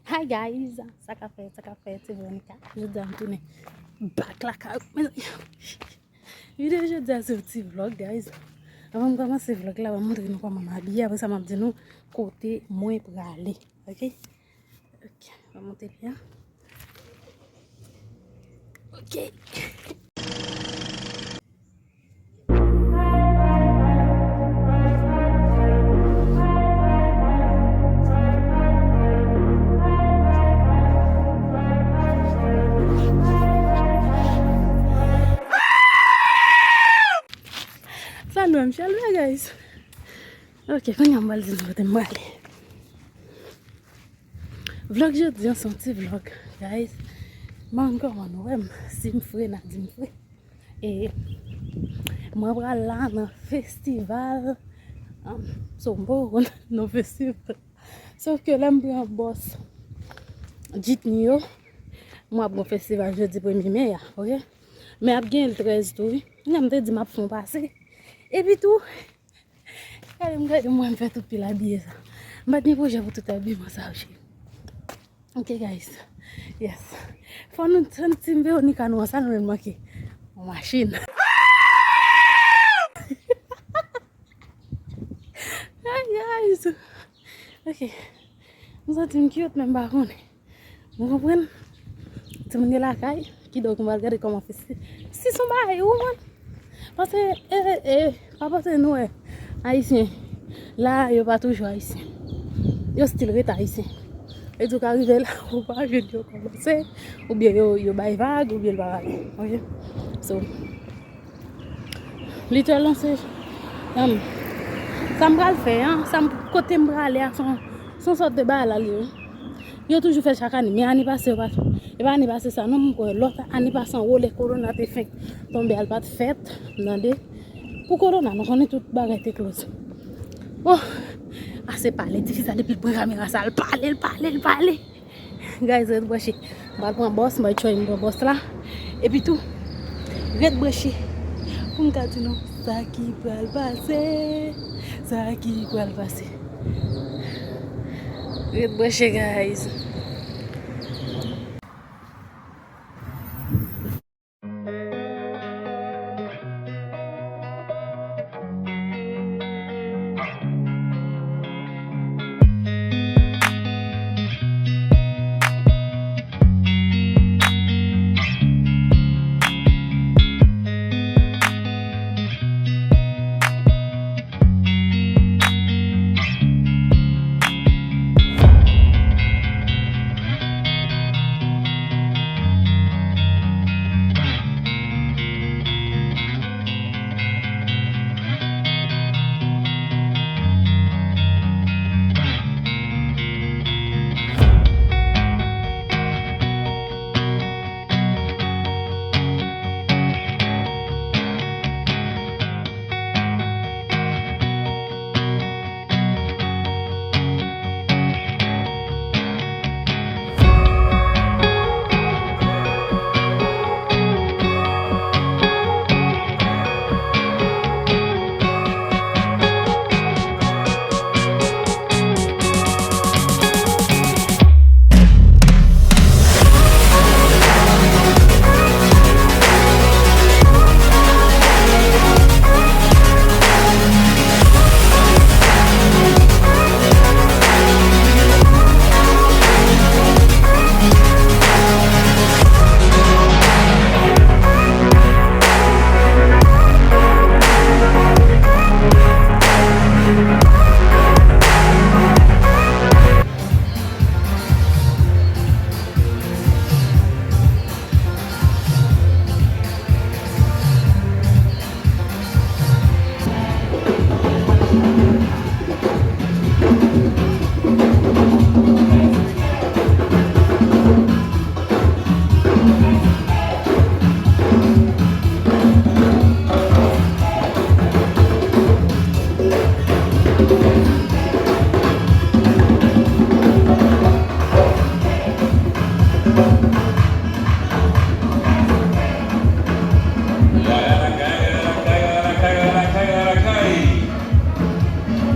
Hi guys, ça fait, c'est Veronica. Je dois me tourner back la car. Vidéo je dis c'est un petit vlog guys. Avant de commencer le vlog là, on va montrer nous comment m'habiller. Après ça m'a dit nous côté moins pour aller. OK? OK, on va monter bien. OK. Salut, Michel, guys. Ok, quand on va le dire, je vais aller. Vlog, je dis, un petit vlog, guys. Moi, encore, on ouais, si je fais, je fais. Et moi, je vais là dans le festival. C'est bon, dans le festival. Sauf que là, je prends un boss. Dites-nous, moi, je vais au festival jeudi 1er mai, ok? Mais je le 13 tout. Je me dis, je vais faire passer. Et puis tout. Moi, je fais tout pile habillé ça. Maintenant, je vais tout habiller ça aussi. Ok, guys. Yes. Faut nous sentir bien, on est nous ça nous manquer. En machine. Hey, guys. Ok. Nous sommes cute même par contre. Vous comprenez? Tout le monde est là, qui donc on va regarder comment on fait. Si son bail, où man? Parce que, pas parce que nous, haïtiens, là, il n'y a pas toujours haïtien. Il y a style rete haïtien. Et donc, arriver là, ou pas, je dis commencer, ou bien il y a vague, ou bien il va aller. Ok? So, littéralement, c'est. Ça me va le faire, hein? Ça me côté me aller à son sorte de balle à lui. Il a toujours fait chaque année, mais l'année passée, et pas l'année passée, ça, non, l'autre année passée, on le corona te fait tomber à pas de fête, pour corona, nous connaissons toute bagarre était close. Bon, assez parler, difficile depuis le caméra, ça, parler. Guys, red branché. Je vais prendre boss, je vais choisir un boss là. Et puis tout, red branché. Pour me dire non, ça qui peut le passer, ça qui peut le passer. Red branché, guys.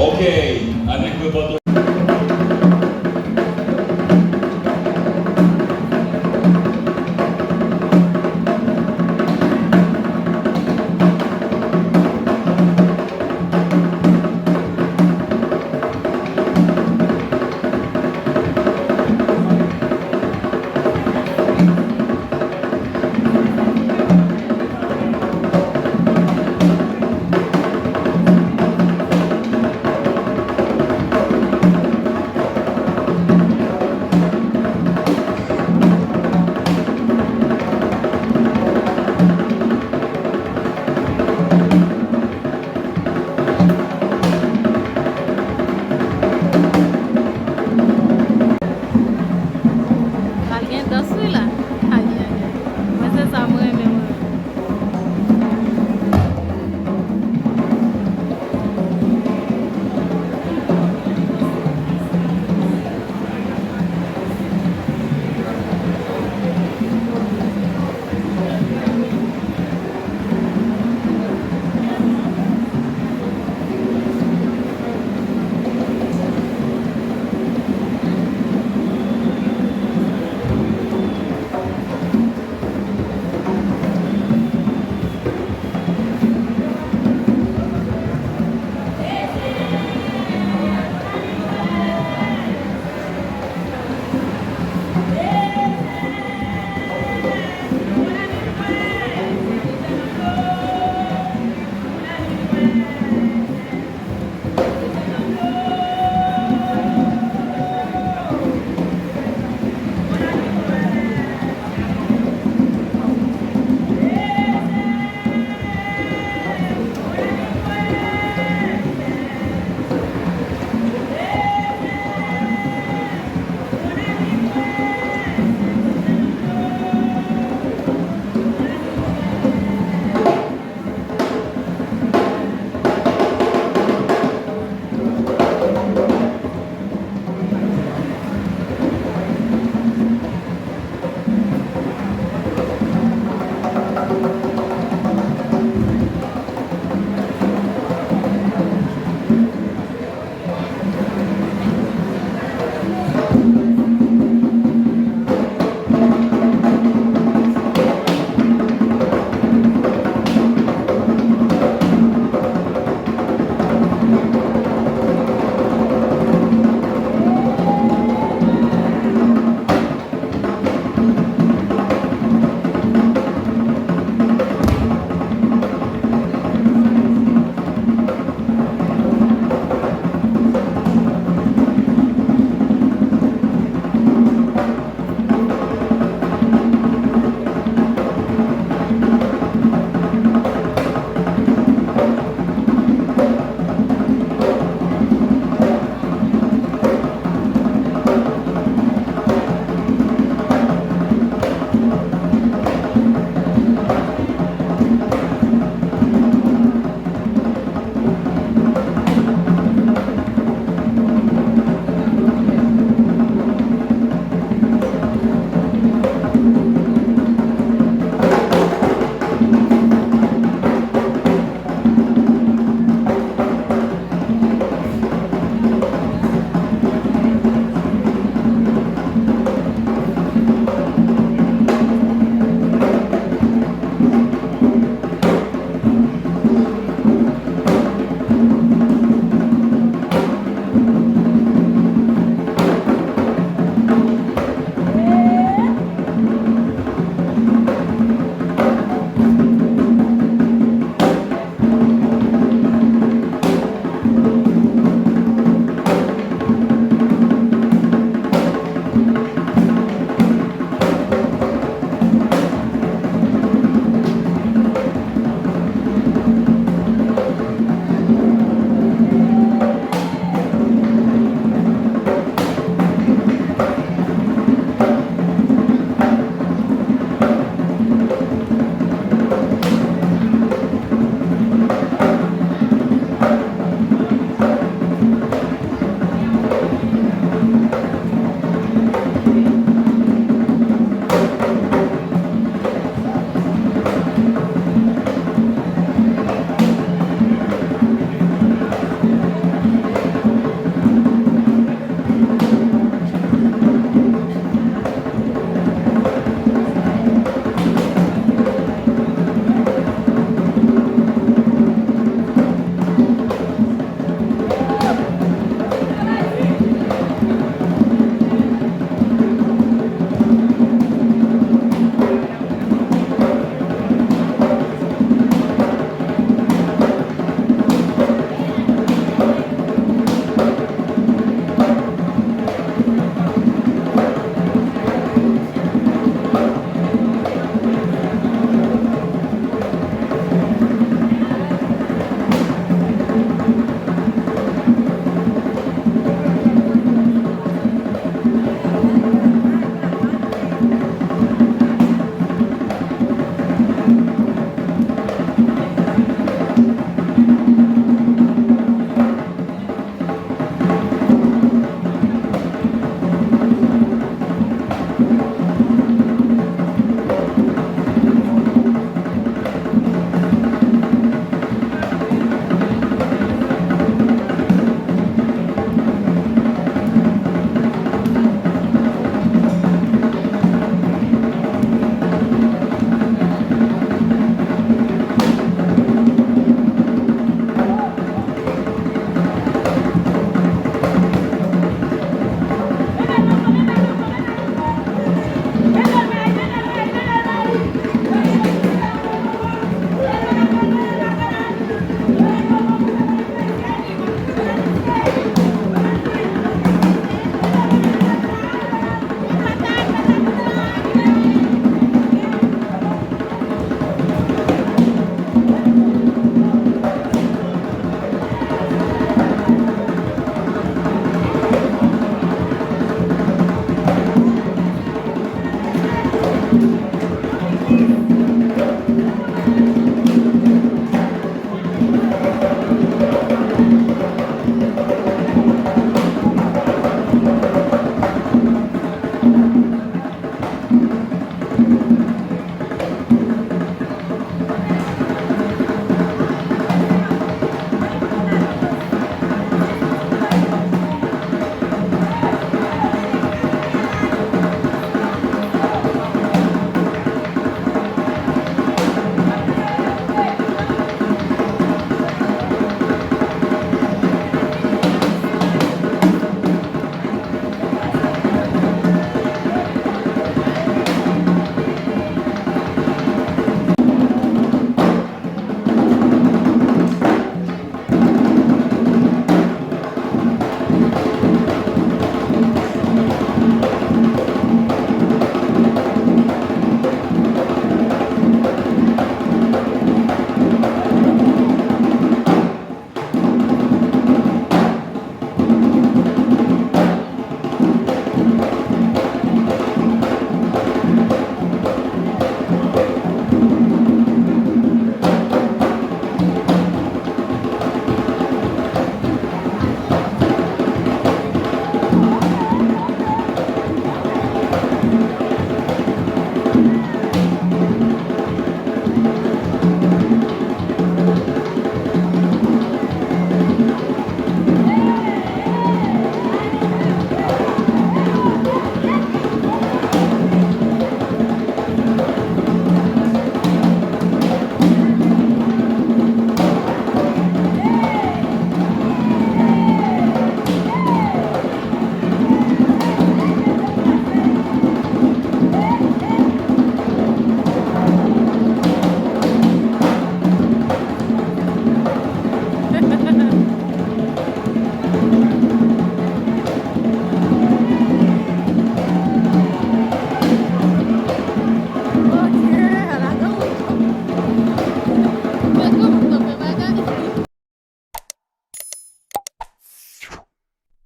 Okay, I think we're about to